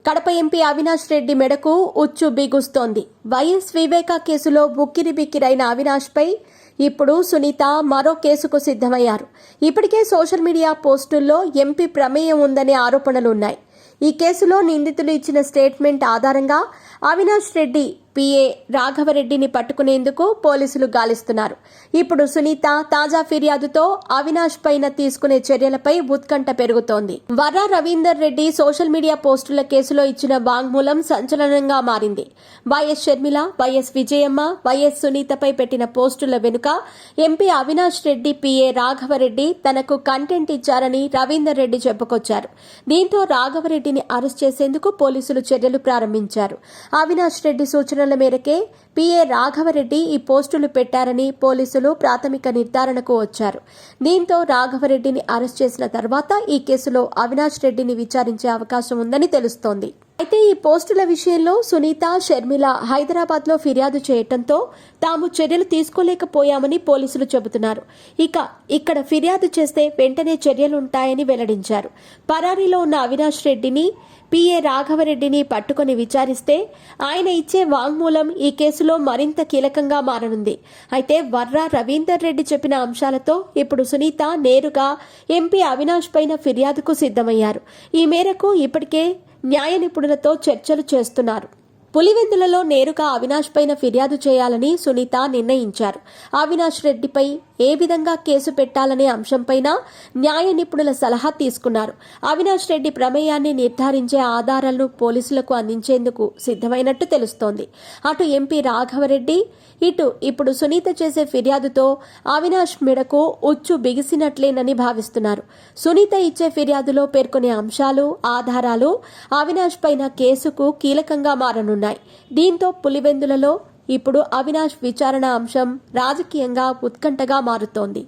Kadapa MP Avinash Reddy మెడకు ఉచ్చు బిగుస్తోంది. YS వివేక కేసులో ఉక్కిరిబిక్కిరైన అవినాష్పై ఇప్పుడు సునీత మరో కేసుకు సిద్ధమయ్యారు. ఇప్పటికే సోషల్ మీడియా పోస్టుల్లో ఎంపీ ప్రమేయం ఉందనే ఆరోపణలున్నాయి. ఈ కేసులో నిందితులు ఇచ్చిన స్టేట్మెంట్ ఆధారంగా అవినాష్ రెడ్డి పిఏ రాఘవరెడ్డిని పట్టుకునేందుకు పోలీసులు గాలిస్తున్నారు. ఇప్పుడు సునీత తాజా ఫిర్యాదుతో అవినాష్ పైన తీసుకునే చర్యలపై ఉత్కంఠ పెరుగుతోంది. వర్రా రవీందర్ రెడ్డి సోషల్ మీడియా పోస్టుల కేసులో ఇచ్చిన వాంగ్మూలం సంచలనంగా మారింది. వైఎస్ షర్మిల, వైఎస్ విజయమ్మ, వైఎస్ సునీతపై పెట్టిన పోస్టుల వెనుక ఎంపీ అవినాష్ రెడ్డి పిఏ రాఘవరెడ్డి తనకు కంటెంట్ ఇచ్చారని రవీందర్ రెడ్డి చెప్పుకొచ్చారు. దీంతో రాఘవరెడ్డిని అరెస్ట్ చేసేందుకు పోలీసులు చర్యలు ప్రారంభించారు. అవినాష్ రెడ్డి సూచనల మేరకే పిఏ రాఘవరెడ్డి ఈ పోస్టులు పెట్టారని పోలీసులు ప్రాథమిక నిర్ధారణకు వచ్చారు. దీంతో రాఘవరెడ్డిని అరెస్ట్ చేసిన తర్వాత ఈ కేసులో అవినాష్ రెడ్డిని విచారించే అవకాశం ఉందని తెలుస్తోంది. అయితే ఈ పోస్టుల విషయంలో సునీత, షర్మిల హైదరాబాద్లో ఫిర్యాదు చేయడంతో తాము చర్యలు తీసుకోలేకపోయామని పోలీసులు చెబుతున్నారు. ఇక్కడ ఫిర్యాదు చేస్తే వెంటనే చర్యలుంటాయని వెల్లడించారు. పరారీలో ఉన్న అవినాష్ రెడ్డిని, పిఏ రాఘవరెడ్డిని పట్టుకుని విచారిస్తే ఆయన ఇచ్చే వాంగ్మూలం ఈ కేసులో మరింత కీలకంగా మారనుంది. అయితే వర్రా రవీందర్ రెడ్డి చెప్పిన అంశాలతో ఇప్పుడు సునీత నేరుగా ఎంపీ అవినాష్ పైన ఫిర్యాదుకు సిద్ధమయ్యారు. ఈ మేరకు ఇప్పటికే న్యాయ నిపుణులతో చర్చలు చేస్తున్నారు. పులివెందులలో నేరుగా అవినాష్ పైన ఫిర్యాదు చేయాలని సునీత నిర్ణయించారు. అవినాష్ రెడ్డిపై ఏ విధంగా కేసు పెట్టాలనే అంశంపైన న్యాయ నిపుణుల సలహా తీసుకున్నారు. అవినాష్ రెడ్డి ప్రమేయాన్ని నిర్ధారించే ఆధారాలను పోలీసులకు అందించేందుకు సిద్ధమైనట్టు తెలుస్తోంది. అటు ఎంపీ రాఘవరెడ్డి, ఇటు ఇప్పుడు సునీత చేసే ఫిర్యాదుతో అవినాష్ మెడకు ఉచ్చు బిగిసినట్లేనని భావిస్తున్నారు. సునీత ఇచ్చే ఫిర్యాదులో పేర్కొనే అంశాలు, ఆధారాలు అవినాష్ పైన కేసుకు కీలకంగా మారనున్నాయి. దీంతో పులివెందులలో ఇప్పుడు అవినాష్ విచారణ అంశం రాజకీయంగా ఉత్కంఠగా మారుతోంది.